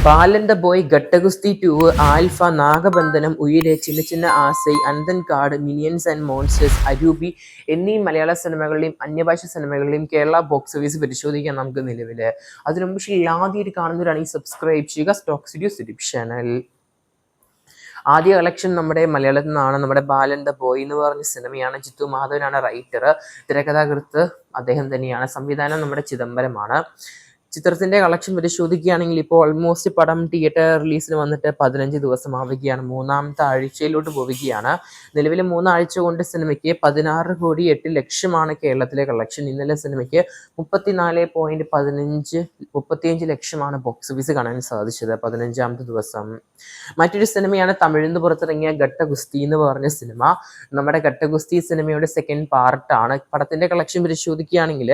Balan the boy, ഘട്ടഗുസ്തി 2, alpha, നാഗബന്ധനം, Uyire, ചിന്ന ചിന്ന ആസൈ, അനന്തൻ കാട്, minions and monsters, അരൂപി എന്നീ മലയാള സിനിമകളിലെയും അന്യഭാഷ സിനിമകളിലെയും കേരള ബോക്സ് ഓഫീസ് പരിശോധിക്കാൻ നമുക്ക് നിലവില്. അതിനു മുമ്പ് ആദ്യമായിട്ട് കാണുന്നവരാണെങ്കിൽ സബ്സ്ക്രൈബ് ചെയ്യുക സ്റ്റോക്ക് സ്റ്റുഡിയോ യൂട്യൂബ് ചാനൽ. ആദ്യ കളക്ഷൻ നമ്മുടെ മലയാളത്തിൽ നിന്നാണ്. നമ്മുടെ ബാലൻ ദ ബോയ് എന്ന് പറഞ്ഞ സിനിമയാണ്. ജിത്തു മാധവനാണ് റൈറ്റർ. തിരക്കഥാകൃത്ത് അദ്ദേഹം തന്നെയാണ്. സംവിധാനം നമ്മുടെ ചിദംബരമാണ്. ചിത്രത്തിന്റെ കളക്ഷൻ പരിശോധിക്കുകയാണെങ്കിൽ ഇപ്പോൾ ഓൾമോസ്റ്റ് പടം തിയേറ്റർ റിലീസിന് വന്നിട്ട് 15 ദിവസം ആവുകയാണ്. മൂന്നാമത്തെ ആഴ്ചയിലോട്ട് പോവുകയാണ്. നിലവിലെ 3 ആഴ്ച കൊണ്ട് സിനിമയ്ക്ക് 16,08,00,000 കേരളത്തിലെ കളക്ഷൻ. ഇന്നലെ സിനിമയ്ക്ക് 34.15 ലക്ഷമാണ് ബോക്സ് ഓഫീസ് കാണാൻ സാധിച്ചത് 15ാമത്തെ ദിവസം. മറ്റൊരു സിനിമയാണ് തമിഴിൽ നിന്ന് പുറത്തിറങ്ങിയ ഘട്ടഗുസ്തി എന്ന് പറഞ്ഞ സിനിമ. നമ്മുടെ ഘട്ടഗുസ്തി സിനിമയുടെ സെക്കൻഡ് പാർട്ടാണ്. പടത്തിന്റെ കളക്ഷൻ പരിശോധിക്കുകയാണെങ്കിൽ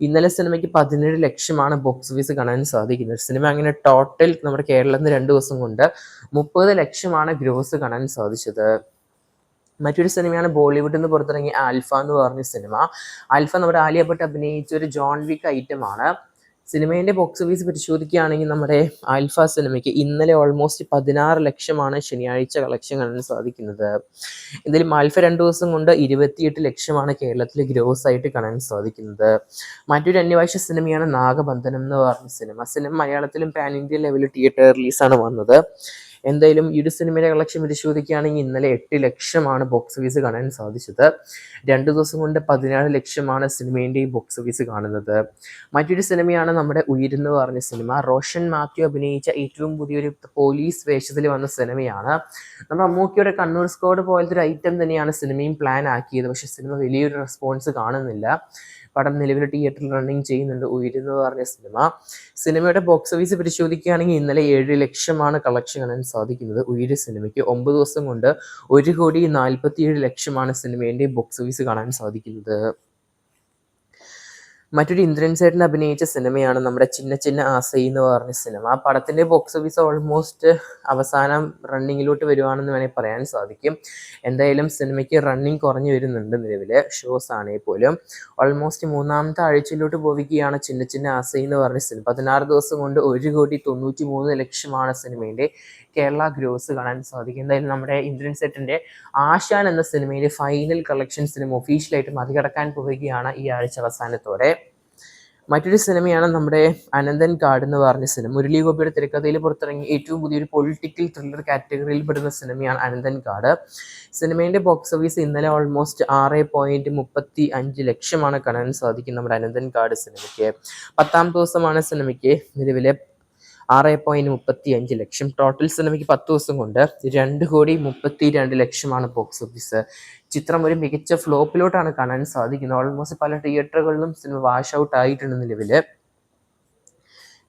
ഇന്നലെ സിനിമയ്ക്ക് 17 ലക്ഷമാണ് ബോക്സ് ഓഫീസ് കാണാൻ സാധിക്കുന്നത്. സിനിമ അങ്ങനെ ടോട്ടൽ നമ്മുടെ കേരളത്തിൽ 2 ദിവസം കൊണ്ട് 30 ലക്ഷമാണ് ഗ്രോസ് കാണാൻ സാധിച്ചത്. മറ്റൊരു സിനിമയാണ് ബോളിവുഡിൽ നിന്ന് പുറത്തിറങ്ങിയ ആൽഫ എന്ന് പറഞ്ഞ സിനിമ. ആൽഫ നമ്മുടെ ആലിയ ഭട്ട് അഭിനയിച്ച ഒരു ജോൺ വിക്ക് ഐറ്റമാണ്. സിനിമേൻ്റെ ബോക്സ് ഓഫീസ് പരിശോധിക്കുകയാണെങ്കിൽ നമ്മുടെ ആൽഫ സിനിമയ്ക്ക് ഇന്നലെ ഓൾമോസ്റ്റ് 16 ലക്ഷമാണ് ശനിയാഴ്ച കളക്ഷൻ കാണാൻ സാധിക്കുന്നത്. എന്തായാലും ആൽഫ 2 ദിവസം കൊണ്ട് 28 ലക്ഷമാണ് കേരളത്തിൽ ഗ്രോസ് ആയിട്ട് കാണാൻ സാധിക്കുന്നത്. മറ്റൊരു അന്യഭാഷ സിനിമയാണ് നാഗബന്ധനം എന്ന് പറഞ്ഞ സിനിമ മലയാളത്തിലും പാൻ ഇന്ത്യ ലെവലിൽ തിയേറ്റർ റിലീസാണ് വന്നത്. എന്തായാലും ഈ ഒരു സിനിമയുടെ കളക്ഷൻ പരിശോധിക്കുകയാണെങ്കിൽ ഇന്നലെ 8 ലക്ഷമാണ് ബോക്സ് ഓഫീസ് കാണാൻ സാധിച്ചത്. 2 ദിവസം കൊണ്ട് 17 ലക്ഷമാണ് സിനിമേൻ്റെ ബോക്സ് ഓഫീസ് കാണുന്നത്. മറ്റൊരു സിനിമയാണ് നമ്മുടെ ഉയരെന്ന് പറഞ്ഞ സിനിമ. റോഷൻ മാത്യു അഭിനയിച്ച ഏറ്റവും പുതിയൊരു പോലീസ് വേഷത്തിൽ വന്ന സിനിമയാണ്. നമ്മുടെ മമ്മൂക്കിയുടെ കണ്ണൂർ സ്ക്വാഡ് പോലത്തെ ഒരു ഐറ്റം തന്നെയാണ് സിനിമയും പ്ലാൻ ആക്കിയത്. പക്ഷേ സിനിമ വലിയൊരു റെസ്പോൺസ് കാണുന്നില്ല. പടം നിലവിൽ തിയേറ്ററിൽ റണ്ണിങ് ചെയ്യുന്നുണ്ട് ഉയരെന്ന് പറഞ്ഞ സിനിമയുടെ ബോക്സ് ഓഫീസ് പരിശോധിക്കുകയാണെങ്കിൽ ഇന്നലെ 7 ലക്ഷമാണ് കളക്ഷൻ കാണാൻ സാധിക്കുന്നത്. ഉയര് സിനിമയ്ക്ക് 9 ദിവസം കൊണ്ട് 1,47,00,000 സിനിമേൻ്റെ ബോക്സ് ഓഫീസ് കാണാൻ സാധിക്കുന്നത്. മറ്റൊരു ഇന്ദ്രൻ സേട്ടൻ അഭിനയിച്ച സിനിമയാണ് നമ്മുടെ ചിന്ന ചിന്ന ആസൈ എന്ന് പറഞ്ഞ സിനിമ. പടത്തിൻ്റെ ബോക്സ് ഓഫീസ് ഓൾമോസ്റ്റ് അവസാനം റണ്ണിങ്ങിലോട്ട് വരുവാണെന്ന് വേണമെങ്കിൽ പറയാൻ സാധിക്കും. എന്തായാലും സിനിമയ്ക്ക് റണ്ണിങ് കുറഞ്ഞു വരുന്നുണ്ട് നിലവിൽ ഷോസ് ആണെങ്കിൽ പോലും. ഓൾമോസ്റ്റ് 3ാമത്തെ ആഴ്ചയിലോട്ട് പോവുകയാണ് ചിന്ന ചിന്ന ആസൈ എന്ന് പറഞ്ഞ സിനിമ. 16 ദിവസം കൊണ്ട് 1,93,00,000 സിനിമേൻ്റെ കേരള ഗ്രോസ് കാണാൻ സാധിക്കും. എന്തായാലും നമ്മുടെ ഇന്ദ്രൻ സേട്ടൻ്റെ ആശാൻ എന്ന സിനിമയുടെ ഫൈനൽ കളക്ഷൻ സിനിമ ഒഫീഷ്യലായിട്ട് മറികടക്കാൻ പോവുകയാണ് ഈ ആഴ്ച അവസാനത്തോടെ. മറ്റൊരു സിനിമയാണ് നമ്മുടെ അനന്തൻ കാട് എന്ന് പറഞ്ഞ സിനിമ. മുരളി ഗോപിയുടെ തിരക്കഥയിൽ പുറത്തിറങ്ങിയ ഏറ്റവും പുതിയൊരു പൊളിറ്റിക്കൽ ത്രില്ലർ കാറ്റഗറിയിൽ പെടുന്ന സിനിമയാണ് അനന്തൻ കാട്. സിനിമേൻ്റെ ബോക്സ് ഓഫീസ് ഇന്നലെ ഓൾമോസ്റ്റ് 6.35 ലക്ഷമാണ് കാണാൻ സാധിക്കുന്നത് നമ്മുടെ അനന്തൻ കാട് സിനിമയ്ക്ക്. 10ാം ദിവസമാണ് സിനിമയ്ക്ക് നിലവിലെ 6.35 ലക്ഷം. ടോട്ടൽ സിനിമയ്ക്ക് 10 ദിവസം കൊണ്ട് 2,32,00,000 ബോക്സ് ഓഫീസ്. ചിത്രം ഒരു മികച്ച ഫ്ലോപ്പിലോട്ടാണ് കാണാൻ സാധിക്കുന്നത്. ഓൾമോസ്റ്റ് പല തിയേറ്ററുകളിലും സിനിമ വാഷ് ഔട്ട് ആയിട്ടുണ്ട് നിലവിൽ.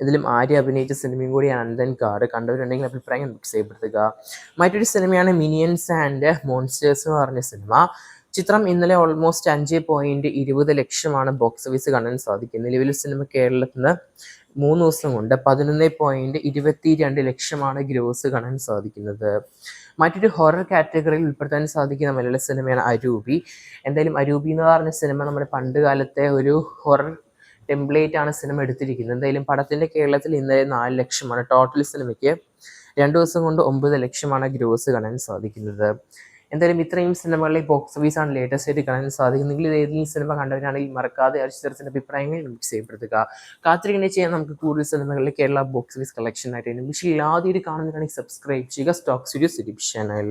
ഇതിലും ആര്യ അഭിനയിച്ച സിനിമയും കൂടിയാണ് അനന്തൻ കാട്. കണ്ടവരുണ്ടെങ്കിൽ അഭിപ്രായം ഫിക്സ് ചെയ്യപ്പെടുത്തുക. മറ്റൊരു സിനിമയാണ് മിനിയൻസ് ആൻഡ് മോൺസ്റ്റേഴ്സ് എന്ന് പറഞ്ഞ സിനിമ. ചിത്രം ഇന്നലെ ഓൾമോസ്റ്റ് 5.20 ലക്ഷമാണ് ബോക്സ് ഓഫീസ് കാണാൻ സാധിക്കുന്നത്. നിലവിൽ സിനിമ കേരളത്തിൽ നിന്ന് 3 ദിവസം കൊണ്ട് 11.22 ലക്ഷമാണ് ഗ്രോസ് കാണാൻ സാധിക്കുന്നത്. മറ്റൊരു ഹൊറർ കാറ്റഗറിയിൽ ഉൾപ്പെടുത്താൻ സാധിക്കുന്ന മലയാള സിനിമയാണ് അരൂപി. എന്തായാലും അരൂപി എന്ന് പറഞ്ഞ സിനിമ നമ്മുടെ പണ്ട് കാലത്തെ ഒരു ഹൊറർ ടെംപ്ലേറ്റ് ആണ് സിനിമ എടുത്തിരിക്കുന്നത്. എന്തായാലും പടത്തിൻ്റെ കേരളത്തിൽ ഇന്നലെ 4 ലക്ഷമാണ്. ടോട്ടൽ സിനിമയ്ക്ക് 2 ദിവസം കൊണ്ട് 9 ലക്ഷമാണ് ഗ്രോസ് കാണാൻ സാധിക്കുന്നത്. എന്തായാലും ഇത്രയും സിനിമകളിലെ ബോക്സ് ഓഫീസാണ് ലേറ്റസ്റ്റ് ആയിട്ട് കാണാൻ സാധിക്കുന്നെങ്കിൽ ഏതെങ്കിലും സിനിമ കണ്ടവരാണെങ്കിൽ മറക്കാതെ ചിത്രത്തിൻ്റെ അഭിപ്രായങ്ങൾ മിക്സ് ചെയ്യപ്പെടുത്തുക. കാത്തിരിക്കുന്നത് ചെയ്യാൻ നമുക്ക് കൂടുതൽ സിനിമകളിലെ കേരള ബോക്സ് ഓഫീസ് കളക്ഷൻ ആയിട്ട്. പക്ഷേ ആദ്യമായിട്ട് കാണുന്നവരാണെങ്കിൽ സബ്സ്ക്രൈബ് ചെയ്യുക സ്റ്റോക്ക് സ്റ്റുഡിയോ യൂട്യൂബ് ചാനൽ.